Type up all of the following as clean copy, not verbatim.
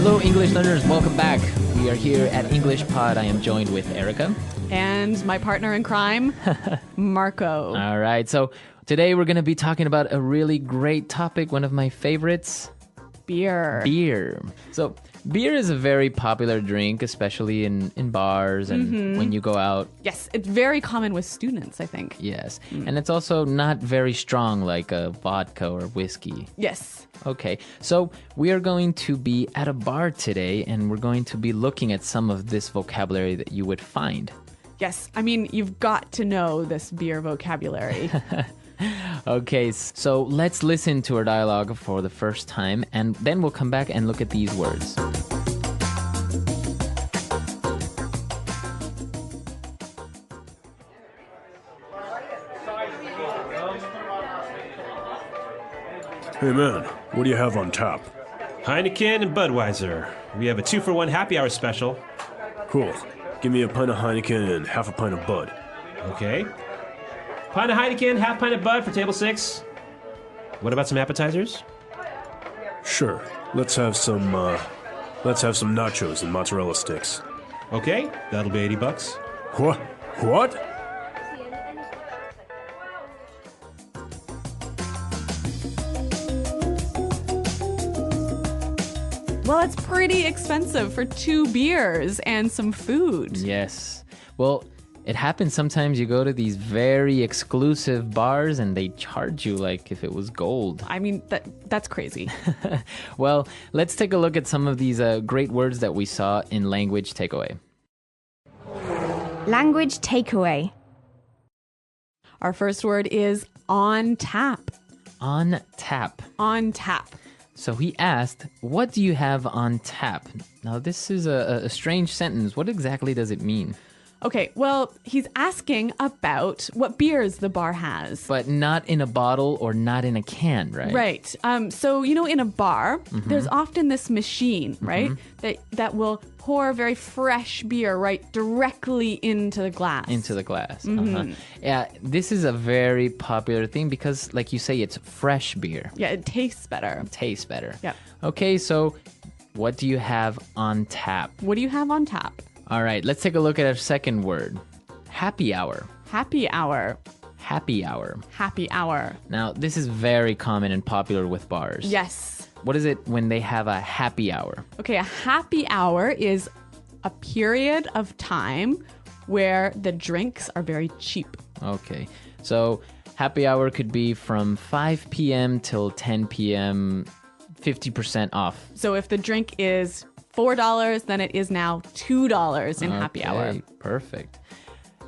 Hello, English learners. Welcome back. We are here at English Pod. I am joined with Erica. And my partner in crime, Marco. All right. So today we're going to be talking about a really great topic, one of my favorites. Beer. Beer. So beer is a very popular drink, especially in bars and when you go out. Yes, it's very common with students, I think. Yes. And it's also not very strong like a vodka or whiskey. Yes. Okay, so we are going to be at a bar today and we're going to be looking at some of this vocabulary that you would find. Yes, I mean, you've got to know this beer vocabulary. Okay, so let's listen to our dialogue for the first time and then we'll come back and look at these words. Hey man, what do you have on tap? Heineken and Budweiser. We have a 2-for-1 happy hour special. Cool. Give me a pint of Heineken and half a pint of Bud. Okay. Pint of Heineken, half pint of Bud for table 6. What about some appetizers? Sure. Let's have some nachos and mozzarella sticks. Okay, that'll be $80. What? What? Well, it's pretty expensive for 2 beers and some food. Yes. Well, it happens sometimes you go to these very exclusive bars and they charge you like if it was gold. I mean, that's crazy. Well, let's take a look at some of these great words that we saw in Language Takeaway. Language takeaway. Our first word is on tap. On tap. On tap. So he asked, what do you have on tap? Now, this is a strange sentence. What exactly does it mean? Okay, well, he's asking about what beers the bar has. But not in a bottle or not in a can, right? Right. So, in a bar, there's often this machine, right, that will pour very fresh beer right directly into the glass. Into the glass. Yeah, this is a very popular thing because, like you say, it's fresh beer. Yeah, it tastes better. Tastes better. Yeah. Okay, so what do you have on tap? What do you have on tap? All right, let's take a look at our second word. Happy hour. Happy hour. Happy hour. Happy hour. Now, this is very common and popular with bars. Yes. What is it when they have a happy hour? Okay, a happy hour is a period of time where the drinks are very cheap. Okay, so happy hour could be from 5 p.m. till 10 p.m., 50% off. So if the drink is $4, then it is now $2 in happy hour. Perfect.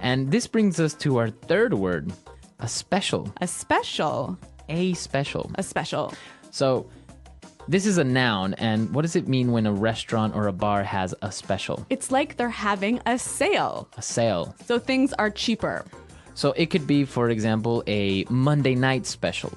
And this brings us to our third word, a special. A special. A special. A special. So this is a noun, and what does it mean when a restaurant or a bar has a special? It's like they're having a sale. A sale. So things are cheaper. So it could be, for example, a Monday night special.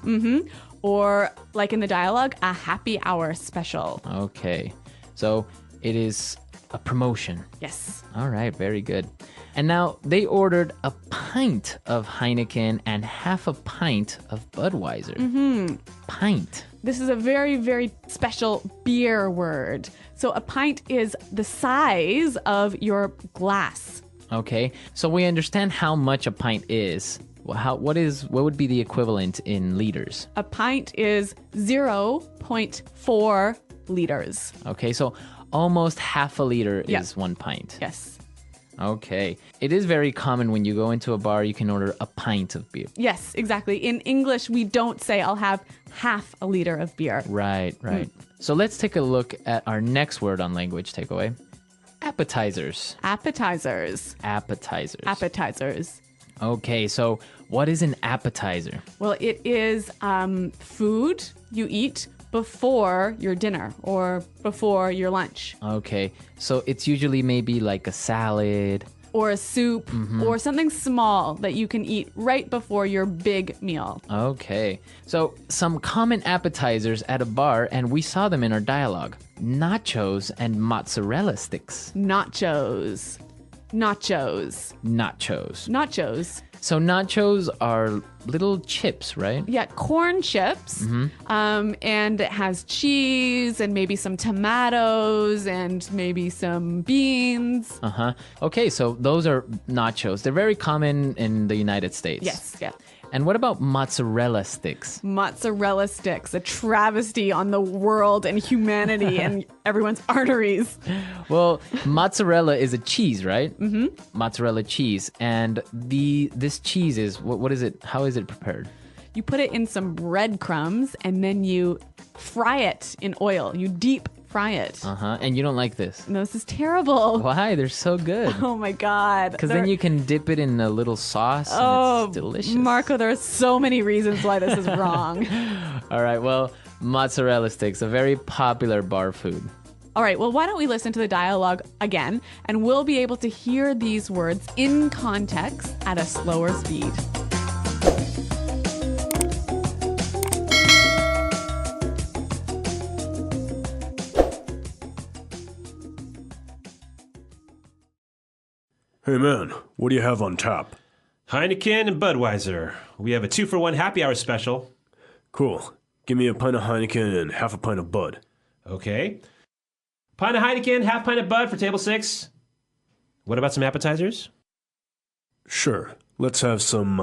Or, like in the dialogue, a happy hour special. Okay. So it is a promotion. Yes. All right, very good. And now they ordered a pint of Heineken and half a pint of Budweiser. Pint. This is a very, very special beer word. So a pint is the size of your glass. Okay, so we understand how much a pint is. What would be the equivalent in liters? A pint is 0.4 liters. Okay, so almost half a liter Yeah. is 1 pint. Yes. Okay. It is very common when you go into a bar, you can order a pint of beer. Yes, exactly. In English, we don't say I'll have half a liter of beer. Right. So let's take a look at our next word on Language Takeaway. Appetizers. Appetizers. Appetizers. Appetizers. Okay, so what is an appetizer? Well, it is food you eat before your dinner or before your lunch. Okay, so it's usually maybe like a salad. Or a soup or something small that you can eat right before your big meal. Okay, so some common appetizers at a bar, and we saw them in our dialogue. Nachos and mozzarella sticks. Nachos. Nachos. Nachos. Nachos. So nachos are little chips, right? Yeah, corn chips. And it has cheese and maybe some tomatoes and maybe some beans. Uh-huh. Okay, so those are nachos. They're very common in the United States. Yes, yeah. And what about mozzarella sticks? Mozzarella sticks, a travesty on the world and humanity and everyone's arteries. Well, mozzarella is a cheese, right? Mm-hmm. Mozzarella cheese. And this cheese is, what is it? How is it prepared? You put it in some breadcrumbs and then you fry it in oil. You deep fry it. Uh-huh. And you don't like this? No, this is terrible. Why? They're so good. Oh my God. Because then you can dip it in a little sauce and it's delicious. Marco, there are so many reasons why this is wrong. All right, well, mozzarella sticks, a very popular bar food. All right, well, why don't we listen to the dialogue again, and we'll be able to hear these words in context at a slower speed. Hey man, what do you have on tap? Heineken and Budweiser. We have a 2-for-1 happy hour special. Cool. Give me a pint of Heineken and half a pint of Bud. Okay. Pint of Heineken, half pint of Bud for table 6. What about some appetizers? Sure. Let's have some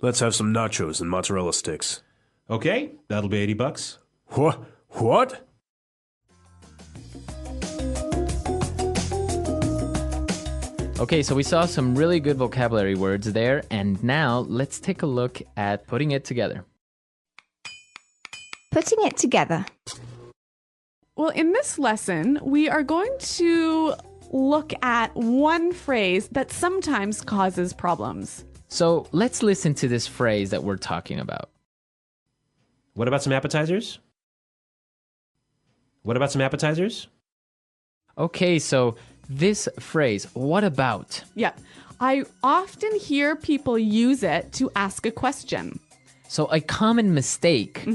nachos and mozzarella sticks. Okay, that'll be $80. What? What? Okay, so we saw some really good vocabulary words there, and now let's take a look at putting it together. Putting it together. Well, in this lesson, we are going to look at one phrase that sometimes causes problems. So let's listen to this phrase that we're talking about. What about some appetizers? What about some appetizers? Okay, so this phrase, what about? Yeah, I often hear people use it to ask a question. So a common mistake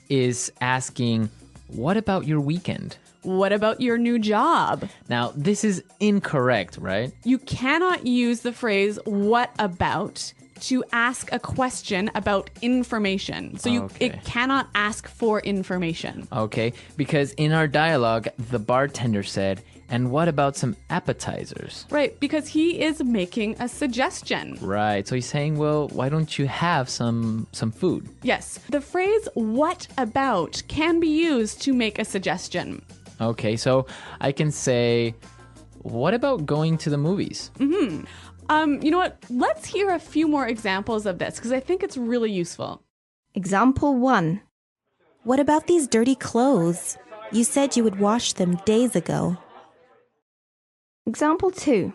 is asking, what about your weekend? What about your new job? Now, this is incorrect, right? You cannot use the phrase what about to ask a question about information. So Okay. it cannot ask for information. Okay, because in our dialogue, the bartender said, and what about some appetizers? Right, because he is making a suggestion. Right, so he's saying, well, why don't you have some food? Yes, the phrase what about can be used to make a suggestion. Okay, so I can say, what about going to the movies? You know what? Let's hear a few more examples of this because I think it's really useful. Example 1. What about these dirty clothes? You said you would wash them days ago. Example 2.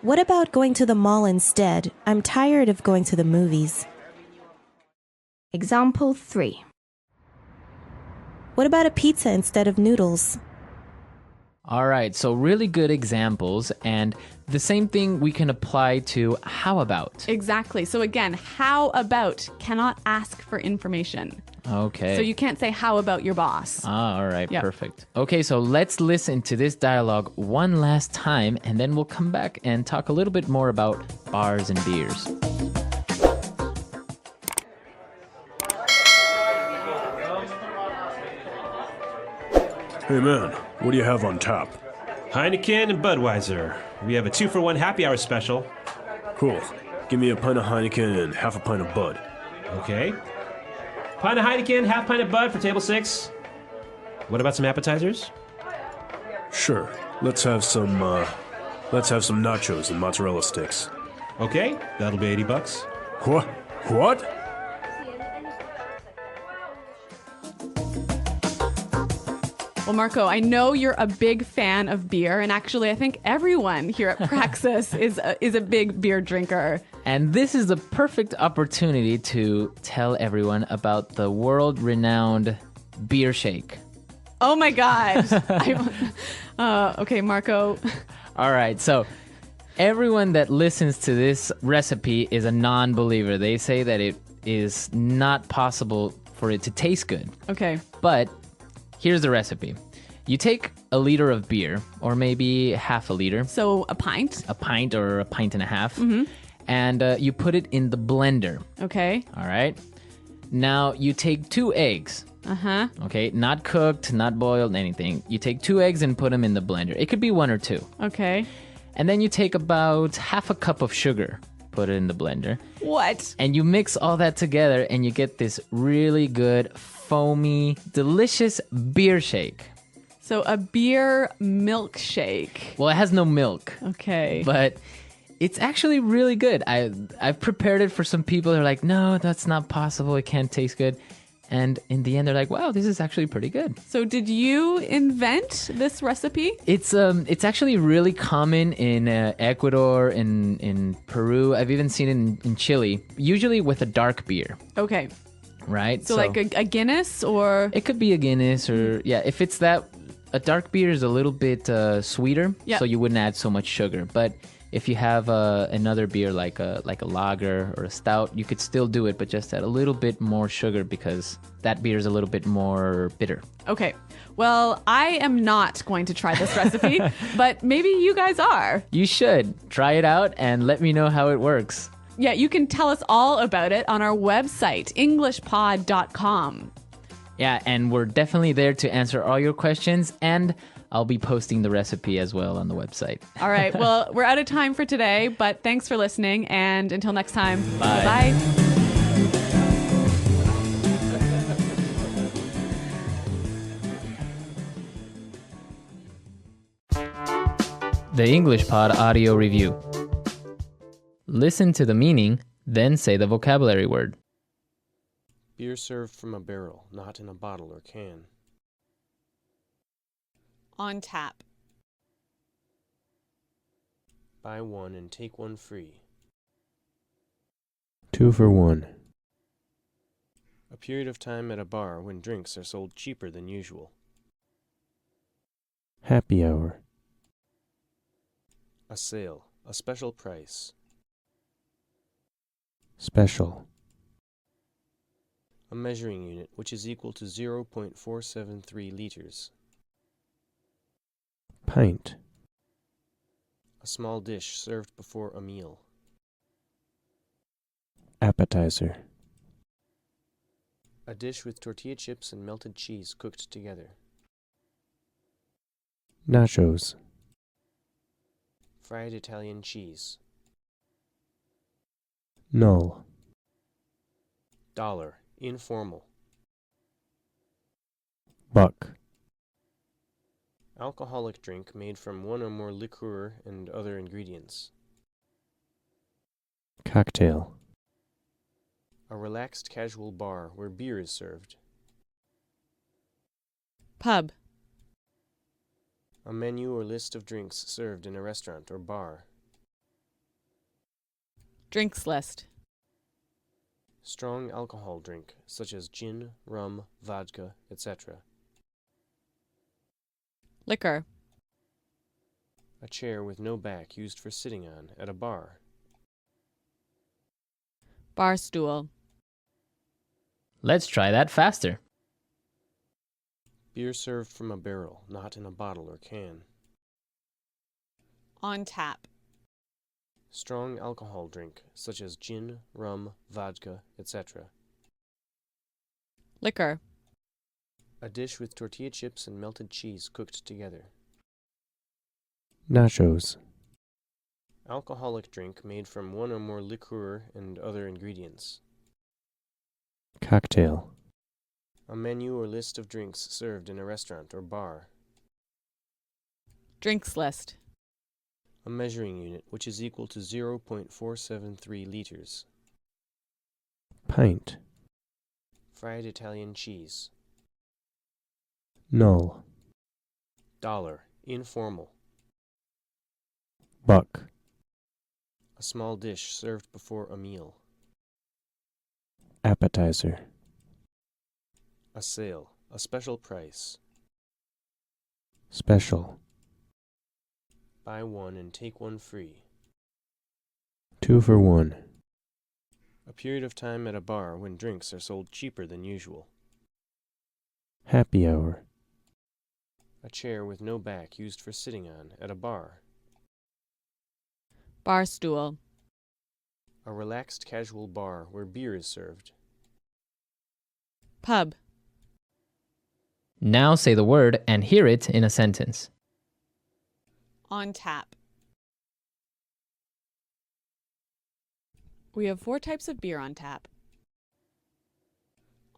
What about going to the mall instead? I'm tired of going to the movies. Example 3. What about a pizza instead of noodles? All right, so really good examples, and the same thing we can apply to how about. Exactly. So again, how about cannot ask for information. Okay. So you can't say how about your boss. All right, Yeah. perfect. Okay, so let's listen to this dialogue one last time, and then we'll come back and talk a little bit more about bars and beers. Hey man, what do you have on tap? Heineken and Budweiser. We have a 2-for-1 happy hour special. Cool. Give me a pint of Heineken and half a pint of Bud. Okay. Pint of Heineken, half pint of Bud for table 6. What about some appetizers? Sure. Let's have some nachos and mozzarella sticks. Okay, that'll be $80. What? What? Well, Marco, I know you're a big fan of beer, and actually, I think everyone here at Praxis is a big beer drinker. And this is the perfect opportunity to tell everyone about the world-renowned beer shake. Oh my God! Okay, Marco. All right, so everyone that listens to this recipe is a non-believer. They say that it is not possible for it to taste good. Okay. But here's the recipe. You take a liter of beer, or maybe half a liter, So a pint. a pint or a pint and a half, and you put it in the blender. Okay. All right. Now you take 2 eggs. Uh-huh. Okay, not cooked, not boiled, anything. You take 2 eggs and put them in the blender. It could be 1 or 2. Okay. And then you take about half a cup of sugar, put it in the blender, What? and you mix all that together and you get this really good, foamy, delicious beer shake. So a beer milkshake. Well, it has no milk, Okay. but it's actually really good. I've prepared it for some people who are like, no, that's not possible. It can't taste good. And in the end, they're like, wow, this is actually pretty good. So did you invent this recipe? It's actually really common in Ecuador, in Peru. I've even seen it in Chile, usually with a dark beer, Okay. right? So like a Guinness or it could be a Guinness or, yeah, if it's that, a dark beer is a little bit sweeter, Yeah. so you wouldn't add so much sugar. But if you have another beer like a lager or a stout, you could still do it, but just add a little bit more sugar because that beer is a little bit more bitter. Okay. Well, I am not going to try this recipe, but maybe you guys are. You should try it out and let me know how it works. Yeah, you can tell us all about it on our website, englishpod.com. Yeah, and we're definitely there to answer all your questions, and I'll be posting the recipe as well on the website. All right. Well, we're out of time for today, but thanks for listening. And until next time, Bye. Bye. The English Pod Audio Review. Listen to the meaning, then say the vocabulary word. Beer served from a barrel, not in a bottle or can. On tap. Buy one and take one free. 2 for 1. A period of time at a bar when drinks are sold cheaper than usual. Happy hour. A sale, a special price. Special. A measuring unit which is equal to 0.473 liters. Pint. A small dish served before a meal. Appetizer. A dish with tortilla chips and melted cheese cooked together. Nachos. Fried Italian cheese. Null. Dollar, informal. Buck. Alcoholic drink made from one or more liqueur and other ingredients. Cocktail. A relaxed casual bar where beer is served. Pub. A menu or list of drinks served in a restaurant or bar. Drinks list. Strong alcohol drink, such as gin, rum, vodka, etc. Liquor. A chair with no back used for sitting on at a bar. Bar stool. Let's try that faster. Beer served from a barrel, not in a bottle or can. On tap. Strong alcohol drink, such as gin, rum, vodka, etc. Liquor. A dish with tortilla chips and melted cheese cooked together. Nachos. Alcoholic drink made from one or more liqueur and other ingredients. Cocktail. A menu or list of drinks served in a restaurant or bar. Drinks list. A measuring unit which is equal to 0.473 liters. Pint. Fried Italian cheese. Null. Dollar, informal. Buck. A small dish served before a meal. Appetizer. A sale, a special price. Special. Buy one and take one free. 2 for 1. A period of time at a bar when drinks are sold cheaper than usual. Happy hour. A chair with no back used for sitting on at a bar. Bar stool. A relaxed casual bar where beer is served. Pub. Now say the word and hear it in a sentence. On tap. We have 4 types of beer on tap.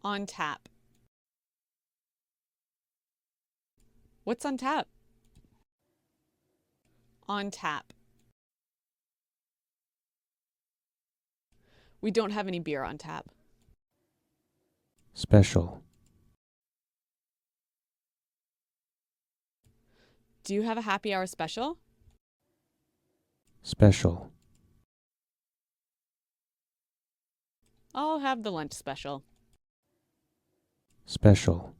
On tap. What's on tap? On tap. We don't have any beer on tap. Special. Do you have a happy hour special? Special. I'll have the lunch special. Special.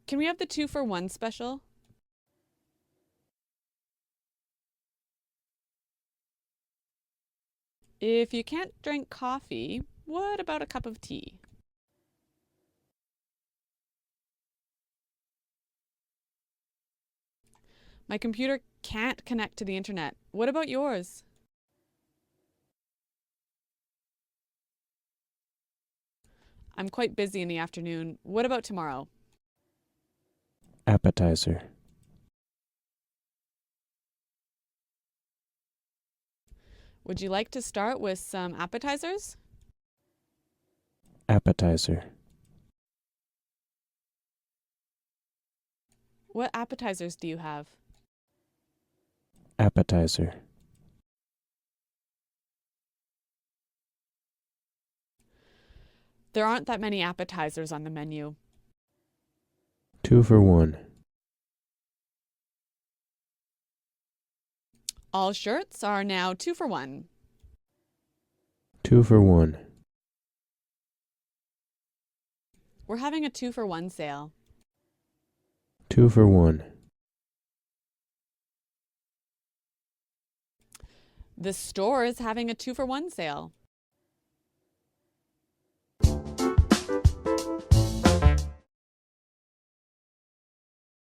Can we have the 2-for-1 special? If you can't drink coffee, what about a cup of tea? My computer can't connect to the internet. What about yours? I'm quite busy in the afternoon. What about tomorrow? Appetizer. Would you like to start with some appetizers? Appetizer. What appetizers do you have? Appetizer. There aren't that many appetizers on the menu. 2-for-1. All shirts are now 2-for-1. 2-for-1. We're having a 2-for-1 sale. 2-for-1. The store is having a 2-for-1 sale.